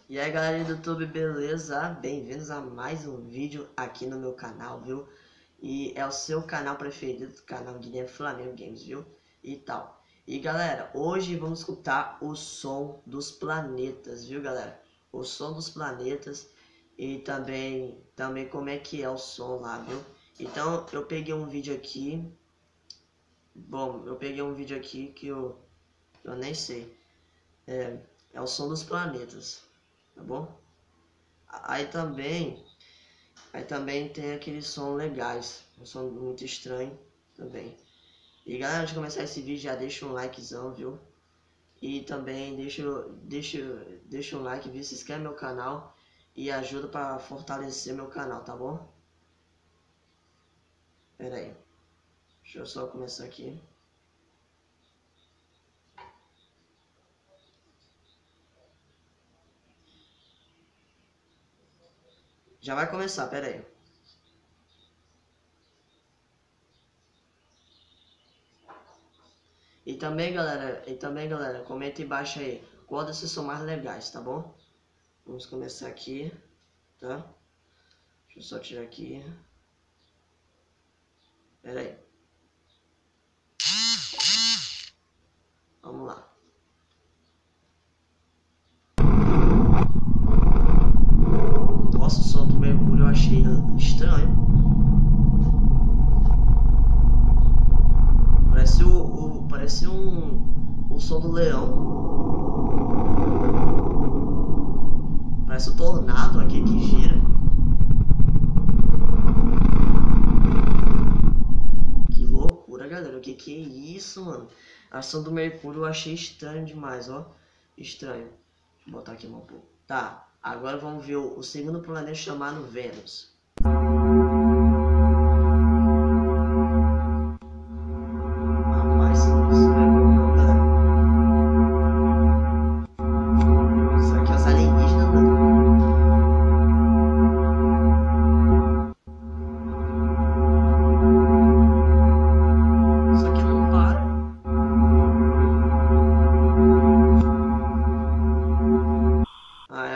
E aí galera do YouTube, beleza? Bem-vindos a mais um vídeo aqui no meu canal, viu? E é o seu canal preferido, o canal Guilherme Flamengo Games, viu? E tal. E galera, hoje vamos escutar o som dos planetas, viu galera? O som dos planetas e também como é que é o som lá, viu? Então eu peguei um vídeo aqui. Bom, eu peguei um vídeo aqui que eu nem sei. É o som dos planetas, tá bom? Aí também tem aqueles som legais, um som muito estranho também. E galera, antes de começar esse vídeo, já deixa um likezão, viu? E também deixa um like, viu? Se inscreve no meu canal e ajuda para fortalecer meu canal, tá bom? Pera aí, deixa eu só começar aqui. Já vai começar, pera aí. E também galera, comenta embaixo aí qual desses são mais legais, tá bom? Vamos começar aqui, tá? Deixa eu só tirar aqui. Pera aí. Vamos lá. Nossa, o som do mergulho eu achei estranho. Parece o som do leão. Parece o tornado aqui que gira. Que loucura, galera. O que é isso, mano? A som do mercúrio eu achei estranho demais, ó. Estranho. Deixa eu botar aqui um pouco. Tá, agora vamos ver o segundo planeta chamado Vênus.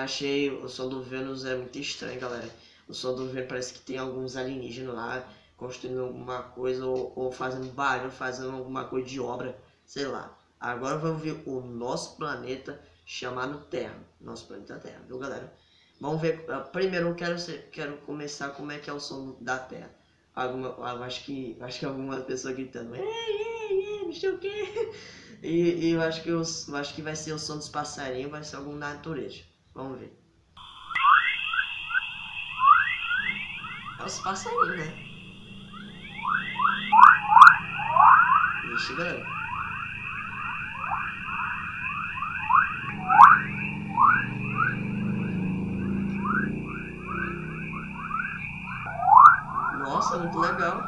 Achei o som do Vênus é muito estranho, galera. O som do Vênus parece que tem alguns alienígenas lá construindo alguma coisa ou fazendo barulho, fazendo alguma coisa de obra, sei lá. Agora vamos ver o nosso planeta chamado Terra. Nosso planeta Terra, viu galera? Vamos ver. Primeiro eu quero começar como é que é o som da Terra. Acho que alguma pessoa gritando, ei, não sei o que. E eu acho que vai ser o som dos passarinhos, vai ser algum da natureza. Vamos ver. É os passarinhos, né? Ixi, galera. Nossa, muito legal.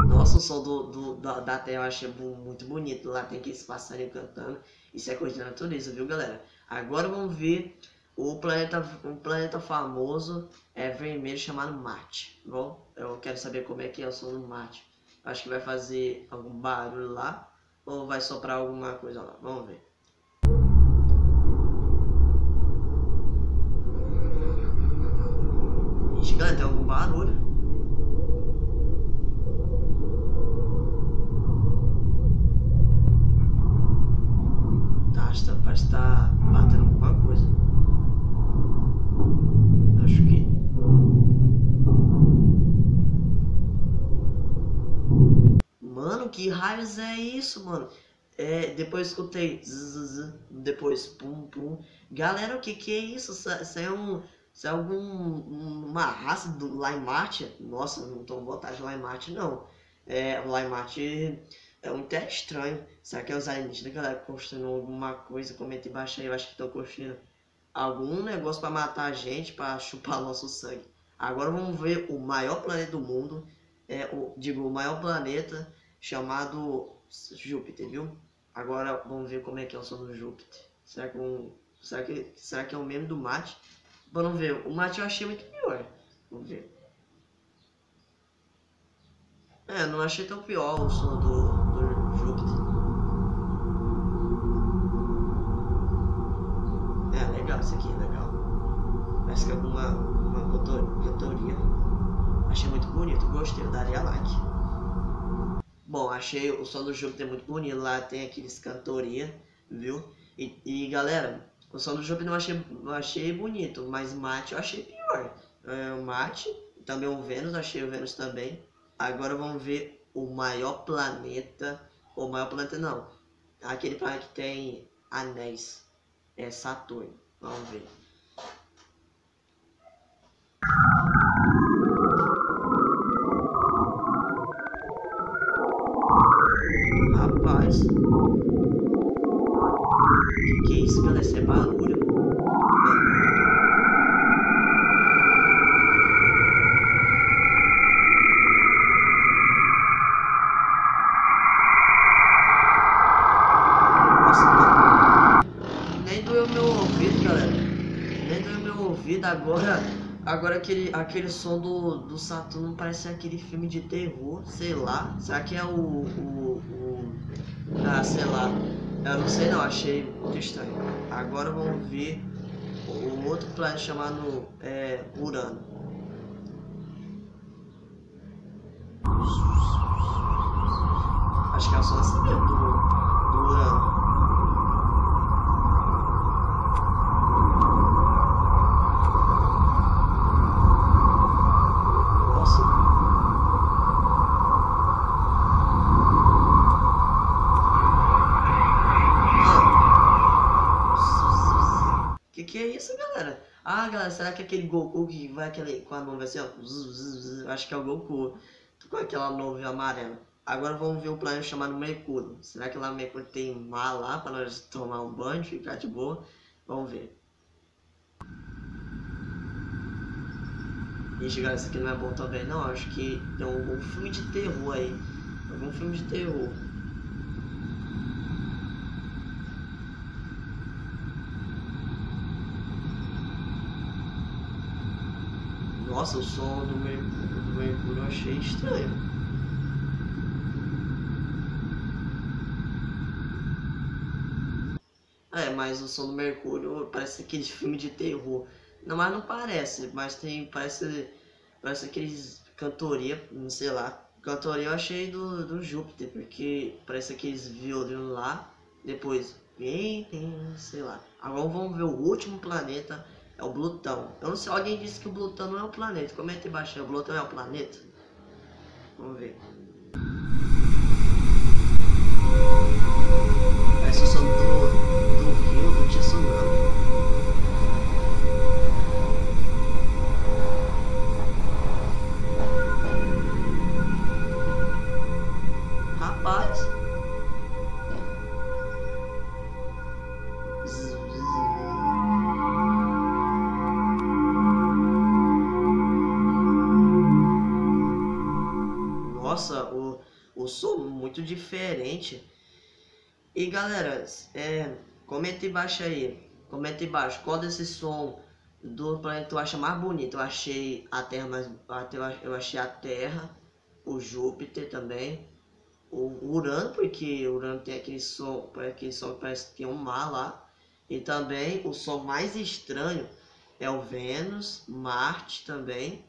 Nossa, o som da Terra eu achei muito bonito. Lá tem aqueles passarinhos cantando. Isso é coisa da natureza, viu, galera? Agora vamos ver um planeta famoso vermelho chamado Marte. Bom, eu quero saber como é que é o som do Marte. Acho que vai fazer algum barulho lá ou vai soprar alguma coisa lá. Vamos ver. Ixi, galera, tem algum barulho. Parece que tá batendo alguma coisa. Acho que... Mano, que raios é isso, mano? Depois eu escutei zzz, depois pum pum. Galera, o que é isso? Isso é uma raça lá em Marte? Nossa, não tô botar de lá em Marte não. Lá em Marte é um terra estranho. Será que é os alienígenas, galera, construindo alguma coisa? Comenta embaixo aí, eu acho que estão construindo algum negócio para matar a gente, para chupar nosso sangue. Agora vamos ver o maior planeta do mundo. O maior planeta chamado Júpiter, viu? Agora vamos ver como é que é o som do Júpiter. Será que é o mesmo do Marte? Vamos ver. O Marte eu achei muito pior. Vamos ver. Não achei tão pior o som do Júpiter. isso aqui, legal. Parece que é uma cantoria. Achei muito bonito, gostei, eu daria like. Bom, achei o som do Júpiter muito bonito, lá tem aqueles cantoria, viu? E galera, o som do Júpiter eu achei bonito, mas Marte eu achei pior. O Marte, também o Vênus, achei o Vênus também. Agora vamos ver o maior planeta, ou maior planeta não, aquele planeta que tem anéis, é Saturno, vamos ver. Rapaz, que é isso, galera? Isso é barulho. Nossa, nem doeu meu ouvido, galera. Nem doeu meu ouvido agora. Agora aquele som do Saturno parece aquele filme de terror, sei lá. Será que é ah, sei lá. Eu não sei não, achei muito estranho. Agora vamos ver o outro planeta chamado Urano. Acho que é o som assim mesmo do Urano. Que é isso, galera? Ah, galera, será que é aquele Goku que vai com a nuvem assim, ó? Acho que é o Goku com aquela nuvem amarela. Agora vamos ver o planeta chamado Mercúrio. Será que lá no Mercúrio tem mar lá para nós tomar um banho, ficar de boa? Vamos ver. Ixi, galera, isso aqui não é bom também não. Acho que tem algum filme de terror aí. Algum filme de terror. Nossa, o som do Mercúrio eu achei estranho. Mas o som do Mercúrio parece aquele filme de terror. Não, mas não parece, mas parece aqueles cantoria, não sei lá. Cantoria eu achei do Júpiter, porque parece aqueles violinos lá. Depois, sei lá. Agora vamos ver o último planeta. É o Plutão. Eu não sei, alguém disse que o Plutão não é um planeta. Comenta aí embaixo, o Plutão é um planeta? Vamos ver. Parece o som do rio do tsunami. Rapaz. Nossa, o som muito diferente. E galera, comenta embaixo aí. Comenta embaixo qual desse som do planeta tu acha mais bonito. Eu achei a Terra eu achei a Terra, o Júpiter também, o Urano, porque o Urano tem aquele som que parece que tem um mar lá. E também o som mais estranho é o Vênus, Marte também,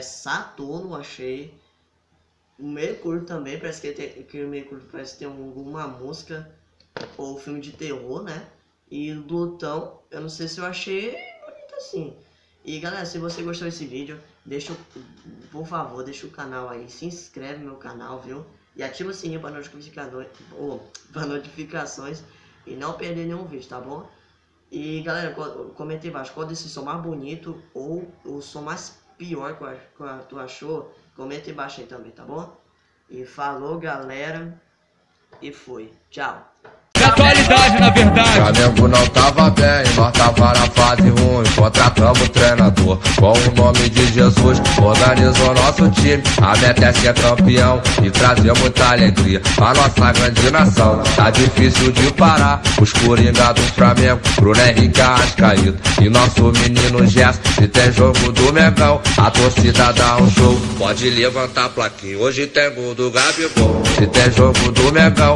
Saturno, achei. O Mercúrio também, parece que o Mercúrio parece que tem alguma música ou filme de terror, né? E o Plutão, eu não sei se eu achei bonito assim. E galera, se você gostou desse vídeo, por favor, deixa o canal aí, se inscreve no meu canal, viu? E ativa o sininho para notificações e não perder nenhum vídeo, tá bom? E galera, comenta aí embaixo qual desse som mais bonito ou o som mais pior que tu achou. Comenta embaixo aí também, tá bom? E falou, galera. E foi. Tchau. Atualidade, na verdade. Flamengo não tava bem, nós tava na fase ruim. Contratamos o treinador com o nome de Jesus. Organizou nosso time, a meta é ser campeão e trazer muita alegria pra nossa grande nação. Tá difícil de parar os coringa do Flamengo, Bruno Henrique, Arrascaeta e nosso menino Gerson. Se tem jogo do Mengão, a torcida dá um show. Pode levantar a plaquinha, hoje tem gol do Gabigol. Se tem jogo do Mengão.